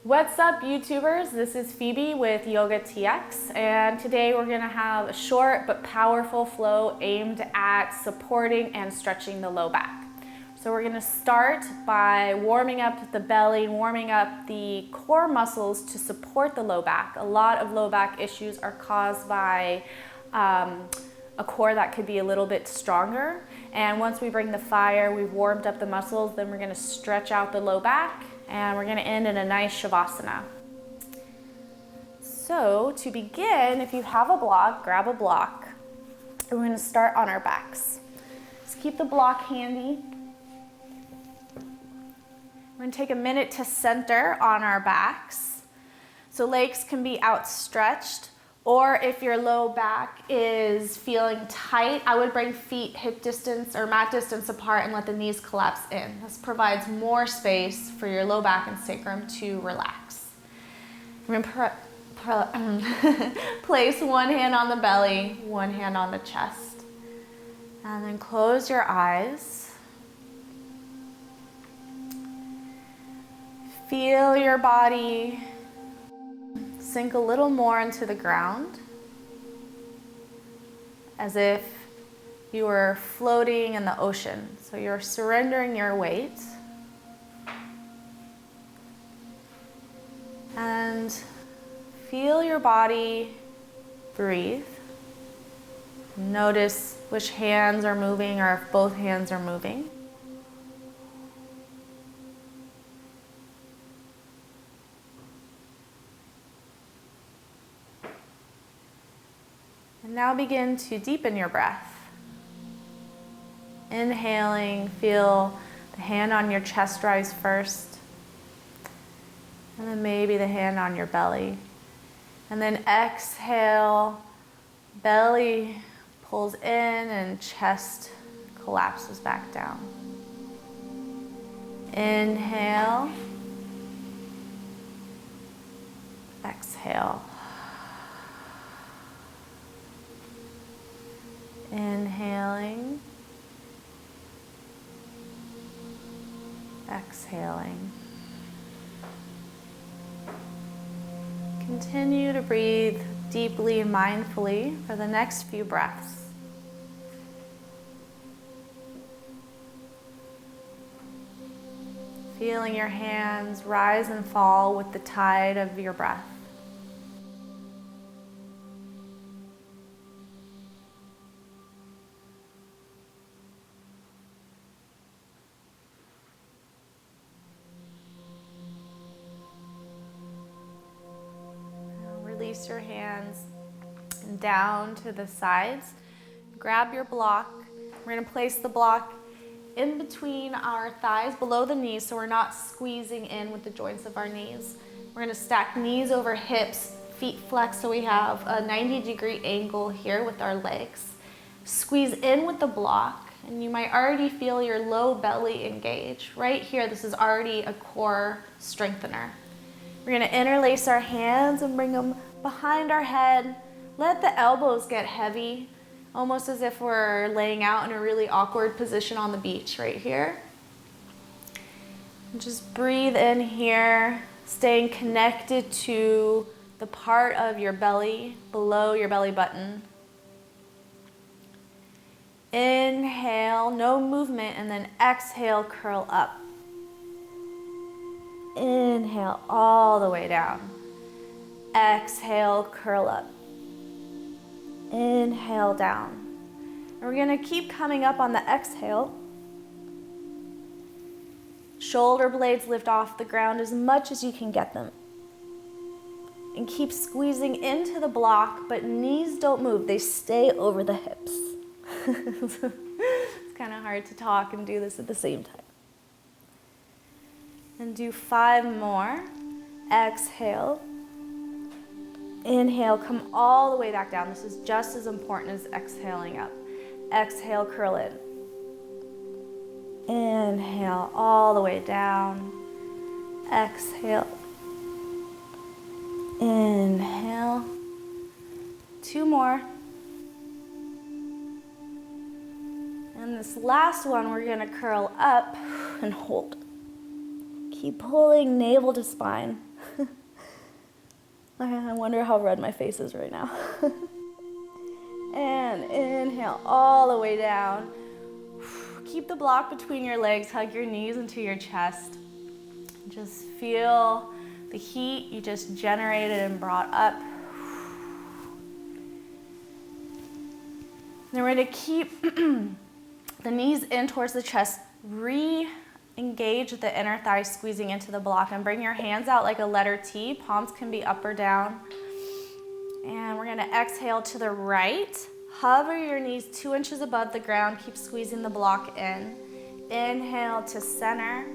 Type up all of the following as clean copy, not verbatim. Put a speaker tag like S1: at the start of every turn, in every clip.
S1: What's up, YouTubers? This is Phoebe with Yoga TX, and today we're going to have a short but powerful flow aimed at supporting and stretching the low back. So we're going to start by warming up the belly, warming up the core muscles to support the low back. A lot of low back issues are caused by a core that could be a little bit stronger. And once we bring the fire, we've warmed up the muscles, then we're going to stretch out the low back. And we're going to end in a nice shavasana. So to begin, if you have a block, grab a block. And we're going to start on our backs. Just keep the block handy. We're going to take a minute to center on our backs. So legs can be outstretched, or if your low back is feeling tight, I would bring feet hip distance or mat distance apart and let the knees collapse in. This provides more space for your low back and sacrum to relax. We're going to place one hand on the belly, one hand on the chest. And then close your eyes. Feel your body sink a little more into the ground, as if you were floating in the ocean. So you're surrendering your weight. And feel your body breathe. Notice which hands are moving or if both hands are moving. And now begin to deepen your breath. Inhaling, feel the hand on your chest rise first, and then maybe the hand on your belly. And then exhale, belly pulls in and chest collapses back down. Inhale, exhale. Inhaling, exhaling. Continue to breathe deeply and mindfully for the next few breaths. Feeling your hands rise and fall with the tide of your breath. Release your hands down to the sides. Grab your block. We're going to place the block in between our thighs, below the knees, so we're not squeezing in with the joints of our knees. We're going to stack knees over hips, feet flexed, so we have a 90-degree angle here with our legs. Squeeze in with the block, and you might already feel your low belly engage. Right here, this is already a core strengthener. We're going to interlace our hands and bring them behind our head. Let the elbows get heavy, almost as if we're laying out in a really awkward position on the beach right here. And just breathe in here, staying connected to the part of your belly below your belly button. Inhale, no movement, and then exhale, curl up. Inhale all the way down. Exhale, curl up. Inhale down. And we're going to keep coming up on the exhale. Shoulder blades lift off the ground as much as you can get them. And keep squeezing into the block, but knees don't move. They stay over the hips. It's kind of hard to talk and do this at the same time. And do 5 more. Exhale. Inhale, come all the way back down. This is just as important as exhaling up. Exhale, curl in. Inhale, all the way down. Exhale. Inhale. 2 more. And this last one, we're going to curl up and hold. Keep pulling navel to spine. I wonder how red my face is right now. And inhale all the way down. Keep the block between your legs, hug your knees into your chest. Just feel the heat you just generated and brought up. Then we're going to keep the knees in towards the chest. Re-engage the inner thigh, squeezing into the block, and bring your hands out like a letter T. Palms can be up or down. And we're going to exhale to the right. Hover your knees 2 inches above the ground. Keep squeezing the block in. Inhale to center.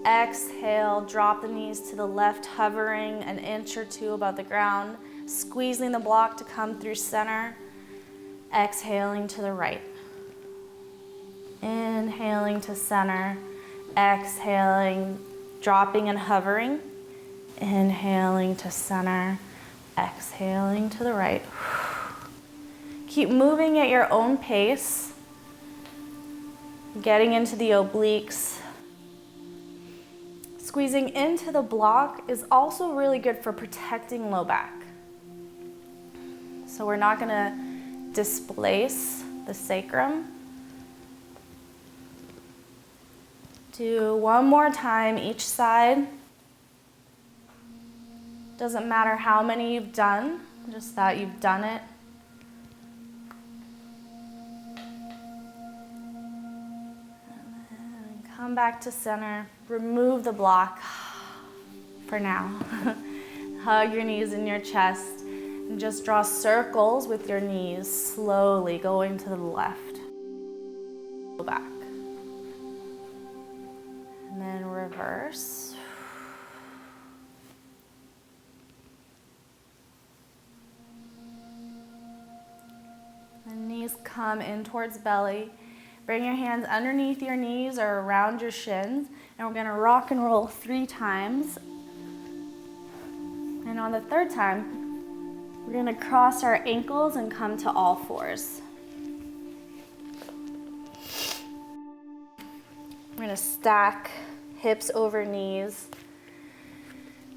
S1: Exhale, drop the knees to the left, hovering an inch or two above the ground. Squeezing the block to come through center. Exhaling to the right. Inhaling to center. Exhaling, dropping and hovering. Inhaling to center. Exhaling to the right. Keep moving at your own pace. Getting into the obliques. Squeezing into the block is also really good for protecting low back. So we're not going to displace the sacrum. Do one more time each side. Doesn't matter how many you've done, just that you've done it. And then come back to center. Remove the block for now. Hug your knees in your chest. And just draw circles with your knees, slowly going to the left. Go back. And then reverse. The knees come in towards belly. Bring your hands underneath your knees or around your shins. And we're going to rock and roll 3 times. And on the 3rd time, we're going to cross our ankles and come to all 4s. We're going to stack hips over knees.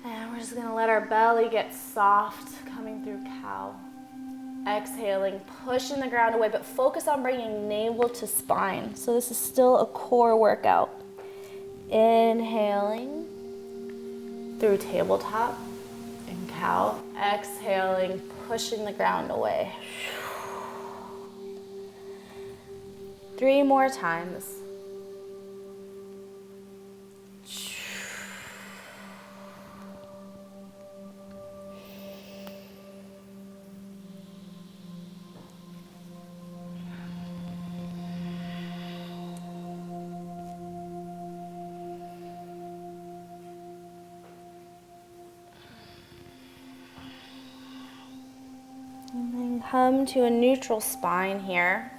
S1: And we're just going to let our belly get soft, coming through cow. Exhaling, pushing the ground away, but focus on bringing navel to spine. So this is still a core workout. Inhaling through tabletop and cow. Exhaling, pushing the ground away. 3 more times. And then come to a neutral spine here.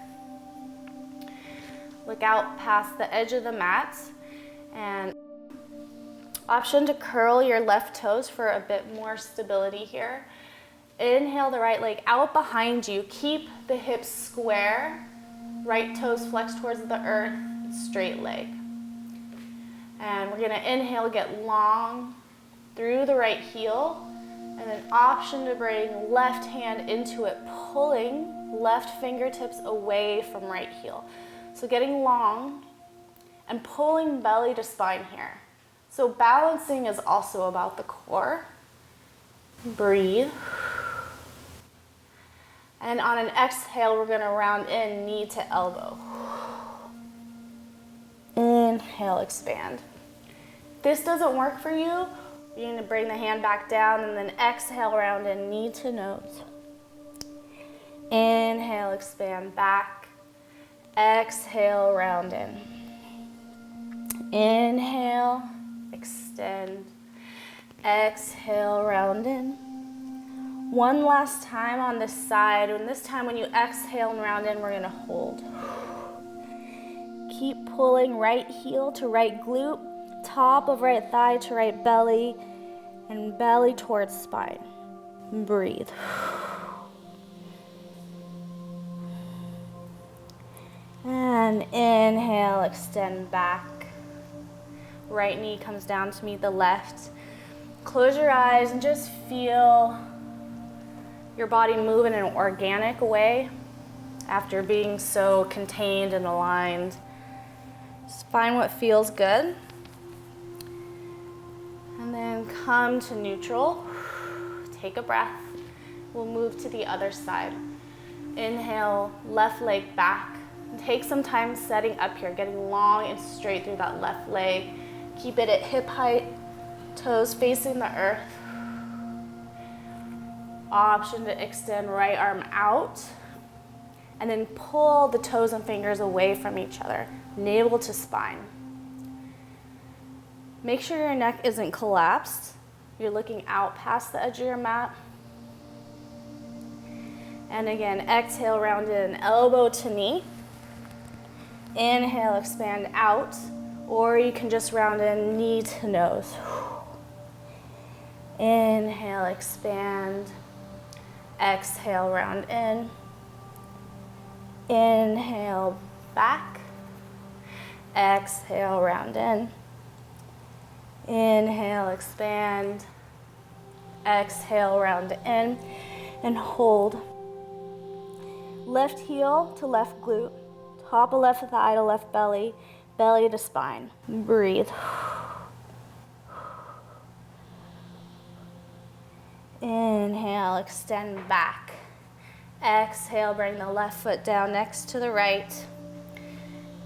S1: Look out past the edge of the mat, and option to curl your left toes for a bit more stability here. Inhale the right leg out behind you. Keep the hips square. Right toes flex towards the earth, straight leg. And we're going to inhale, get long through the right heel. And then option to bring left hand into it, pulling left fingertips away from right heel. So getting long and pulling belly to spine here. So balancing is also about the core. Breathe. And on an exhale, we're going to round in knee to elbow. Inhale, expand. If this doesn't work for you, you're going to bring the hand back down and then exhale, round in knee to nose. Inhale, expand back. Exhale, round in. Inhale, extend. Exhale, round in. One last time on this side, and this time when you exhale and round in, we're going to hold. Keep pulling right heel to right glute, top of right thigh to right belly, and belly towards spine. Breathe. And inhale, extend back. Right knee comes down to meet the left. Close your eyes and just feel your body move in an organic way after being so contained and aligned. Just find what feels good. And then come to neutral. Take a breath. We'll move to the other side. Inhale, left leg back. Take some time setting up here, getting long and straight through that left leg. Keep it at hip height, toes facing the earth. Option to extend right arm out. And then pull the toes and fingers away from each other, navel to spine. Make sure your neck isn't collapsed. You're looking out past the edge of your mat. And again, exhale, round in, elbow to knee. Inhale, expand out, or you can just round in, knee to nose. Inhale, expand. Exhale, round in. Inhale, back. Exhale, round in. Inhale, expand. Exhale, round in, and hold. Left heel to left glute, top of left thigh to left belly, belly to spine. Breathe. Inhale, extend back. Exhale, bring the left foot down next to the right.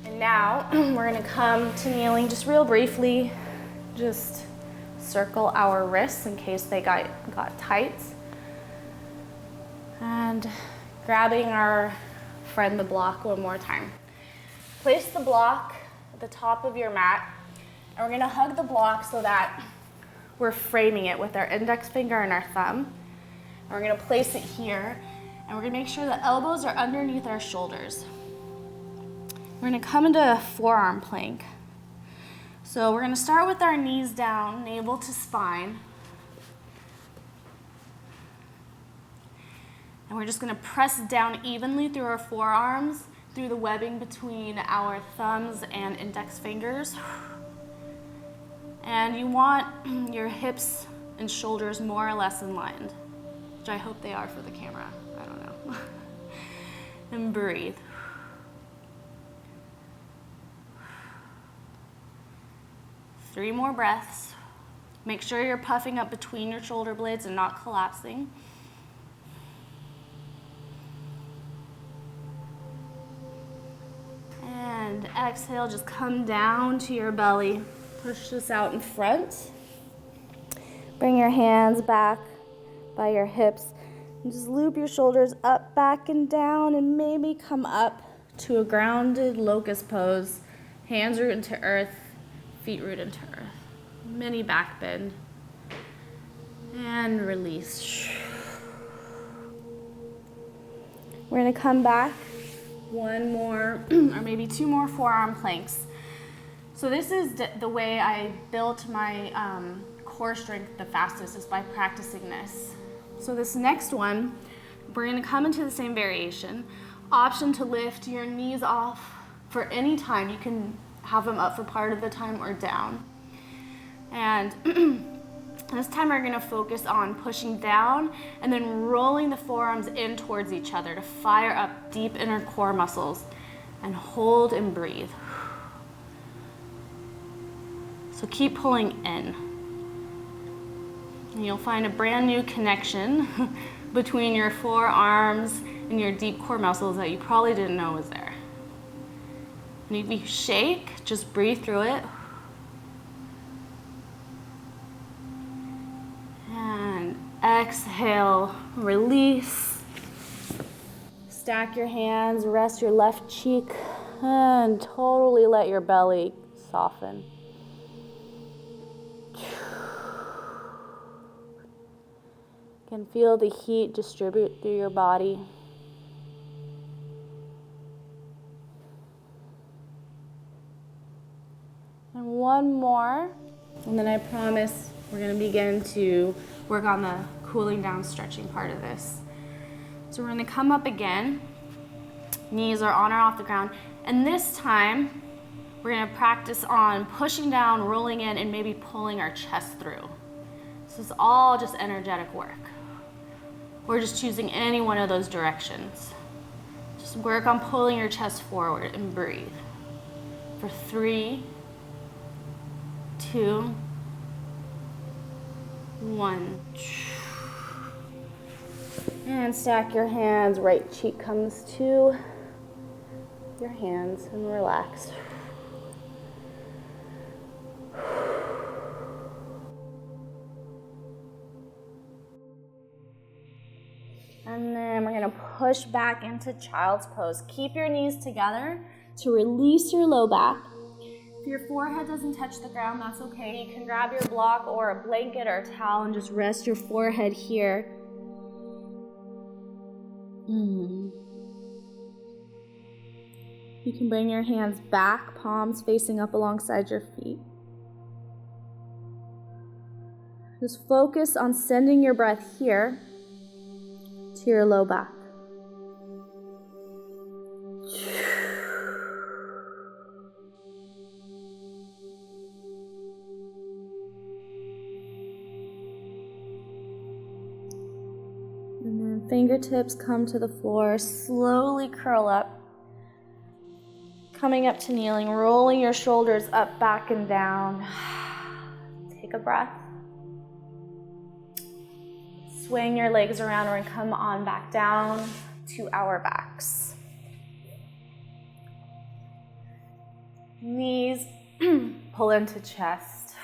S1: And now we're gonna come to kneeling just real briefly. Just circle our wrists in case they got tight. And grabbing our friend the block one more time. Place the block at the top of your mat, and we're gonna hug the block so that we're framing it with our index finger and our thumb. And we're gonna place it here, and we're gonna make sure the elbows are underneath our shoulders. We're gonna come into a forearm plank. So we're gonna start with our knees down, navel to spine. And we're just gonna press down evenly through our forearms, through the webbing between our thumbs and index fingers. And you want your hips and shoulders more or less in line, which I hope they are for the camera, I don't know. And breathe. 3 more breaths. Make sure you're puffing up between your shoulder blades and not collapsing. And exhale, just come down to your belly. Push this out in front. Bring your hands back by your hips. And just loop your shoulders up, back, and down, and maybe come up to a grounded locust pose. Hands root into earth, feet root into earth. Mini back bend. And release. We're gonna come back. 1 more, or maybe 2 more forearm planks. So this is the way I built my core strength the fastest, is by practicing this. So this next one, we're gonna come into the same variation. Option to lift your knees off for any time. You can have them up for part of the time or down. And this time we're gonna focus on pushing down and then rolling the forearms in towards each other to fire up deep inner core muscles, and hold and breathe. So keep pulling in. And you'll find a brand new connection between your forearms and your deep core muscles that you probably didn't know was there. And if you shake, just breathe through it. And exhale, release. Stack your hands, rest your left cheek, and totally let your belly soften. You can feel the heat distribute through your body. And 1 more, and then I promise we're gonna begin to work on the cooling down stretching part of this. So we're gonna come up again. Knees are on or off the ground. And this time, we're gonna practice on pushing down, rolling in, and maybe pulling our chest through. This is all just energetic work. or just choosing any one of those directions. Just work on pulling your chest forward and breathe. For 3, 2, 1. And stack your hands. Right cheek comes to your hands and relax. And then we're gonna push back into child's pose. Keep your knees together to release your low back. If your forehead doesn't touch the ground, that's okay. You can grab your block or a blanket or a towel and just rest your forehead here. You can bring your hands back, palms facing up alongside your feet. Just focus on sending your breath here to your low back. And then fingertips come to the floor, slowly curl up. Coming up to kneeling, rolling your shoulders up, back, and down. Take a breath. Swing your legs around and come on back down to our backs. Knees pull into chest.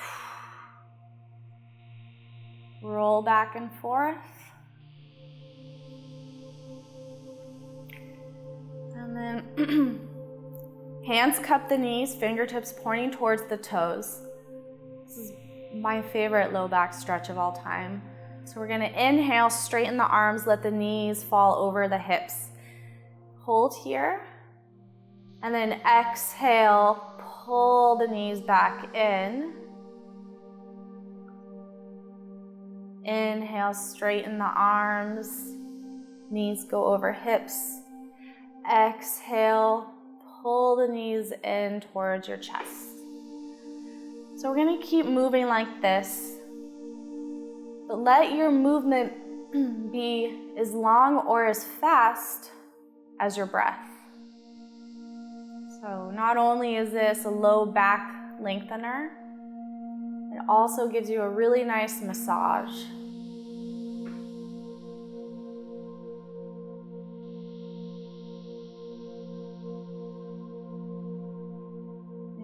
S1: Roll back and forth. And then hands cup the knees, fingertips pointing towards the toes. This is my favorite low back stretch of all time. So we're gonna inhale, straighten the arms, let the knees fall over the hips. Hold here. And then exhale, pull the knees back in. Inhale, straighten the arms. Knees go over hips. Exhale, pull the knees in towards your chest. So we're gonna keep moving like this, but let your movement be as long or as fast as your breath. So not only is this a low back lengthener, it also gives you a really nice massage.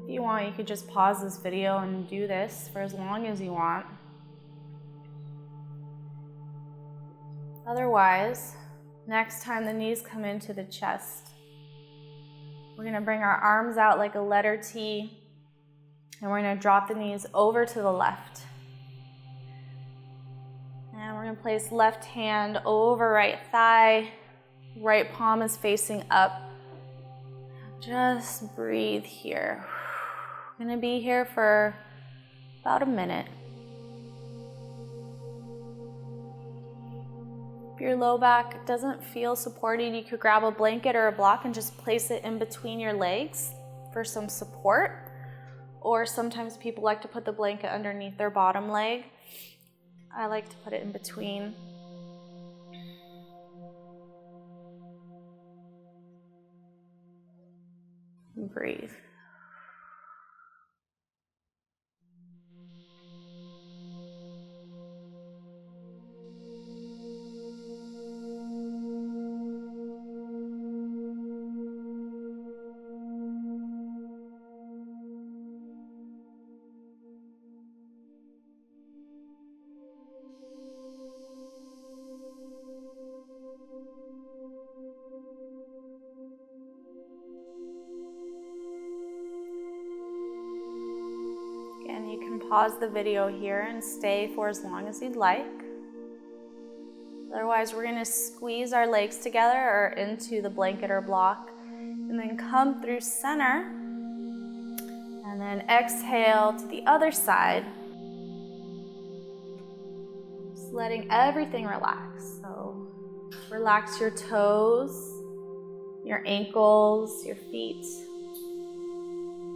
S1: If you want, you could just pause this video and do this for as long as you want. Otherwise, next time the knees come into the chest, we're gonna bring our arms out like a letter T, and we're gonna drop the knees over to the left. And we're gonna place left hand over right thigh, right palm is facing up. Just breathe here. I'm gonna be here for about a minute. If your low back doesn't feel supported, you could grab a blanket or a block and just place it in between your legs for some support. Or sometimes people like to put the blanket underneath their bottom leg. I like to put it in between. And breathe. Again, you can pause the video here and stay for as long as you'd like. Otherwise, we're going to squeeze our legs together or into the blanket or block, and then come through center, and then exhale to the other side. Just letting everything relax. So relax your toes, your ankles, your feet,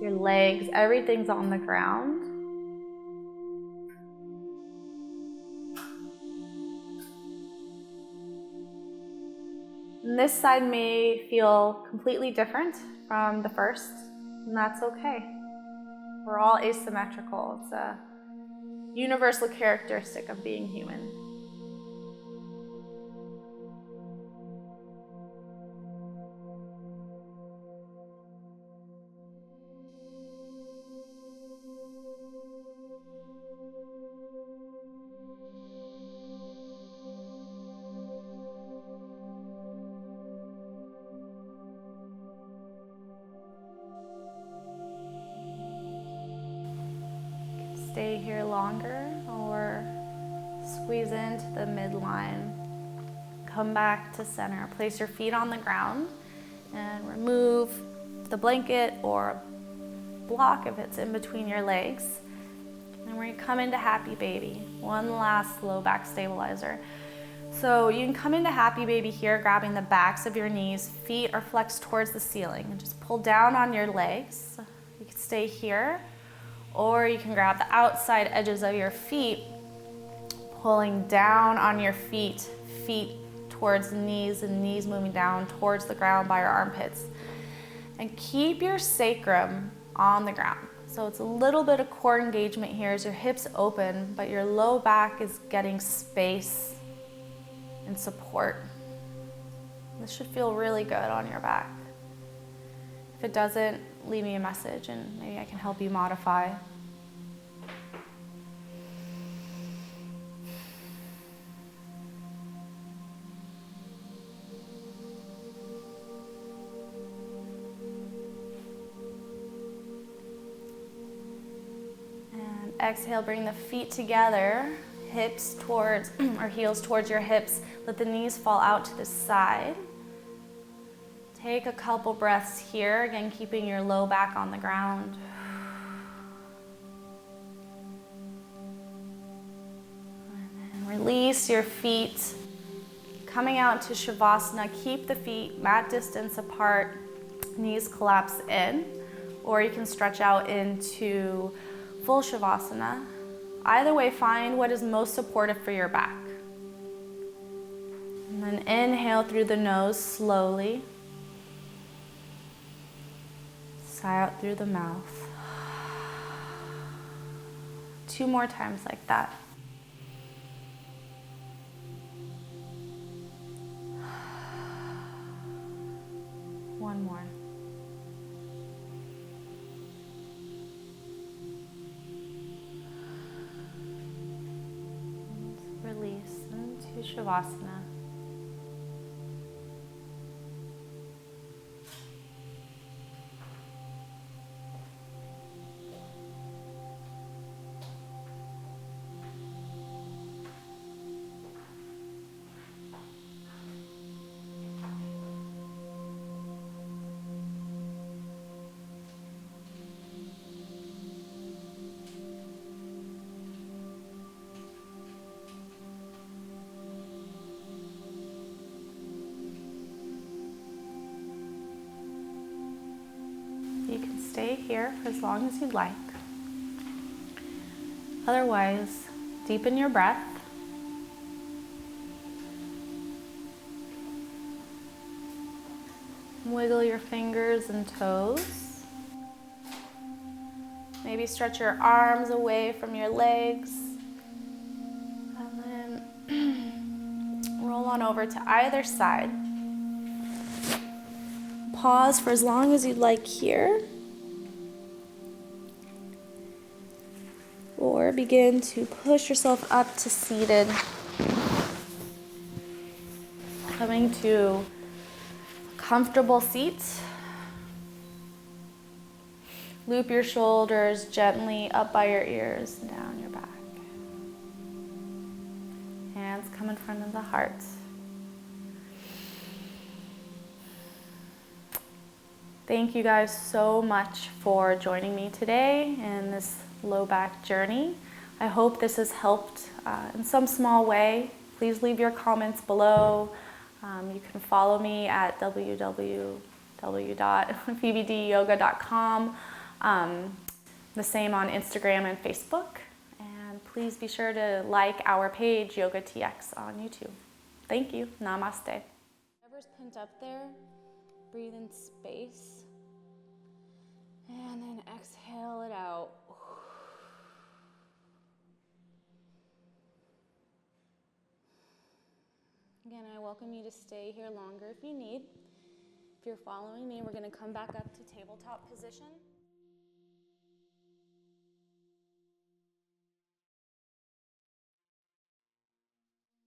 S1: your legs, everything's on the ground. And this side may feel completely different from the first, and that's okay. We're all asymmetrical. It's a universal characteristic of being human. Stay here longer or squeeze into the midline. Come back to center. Place your feet on the ground and remove the blanket or block if it's in between your legs. And we're gonna come into happy baby. One last low back stabilizer. So you can come into happy baby here, grabbing the backs of your knees. Feet are flexed towards the ceiling and just pull down on your legs. You can stay here, or you can grab the outside edges of your feet, pulling down on your feet, feet towards the knees and knees moving down towards the ground by your armpits. And keep your sacrum on the ground. So it's a little bit of core engagement here as your hips open, but your low back is getting space and support. This should feel really good on your back. If it doesn't, leave me a message and maybe I can help you modify. And exhale, bring the feet together, hips towards, or heels towards your hips. Let the knees fall out to the side. Take a couple breaths here, again, keeping your low back on the ground. And then release your feet, coming out to shavasana. Keep the feet mat distance apart, knees collapse in, or you can stretch out into full shavasana. Either way, find what is most supportive for your back. And then inhale through the nose slowly. Sigh out through the mouth. 2 more times like that. One more. And release into shavasana. You can stay here for as long as you'd like. Otherwise, deepen your breath. Wiggle your fingers and toes. Maybe stretch your arms away from your legs. And then roll on over to either side. Pause for as long as you'd like here. Or begin to push yourself up to seated. Coming to a comfortable seat. Loop your shoulders gently up by your ears and down your back. Hands come in front of the heart. Thank you guys so much for joining me today in this low back journey. I hope this has helped in some small way. Please leave your comments below. You can follow me at www.phoebedyoga.com. The same on Instagram and Facebook. And please be sure to like our page, Yoga TX, on YouTube. Thank you. Namaste. Never whatever's pent up there. Breathe in space. And then exhale it out. Again, I welcome you to stay here longer if you need. If you're following me, we're going to come back up to tabletop position.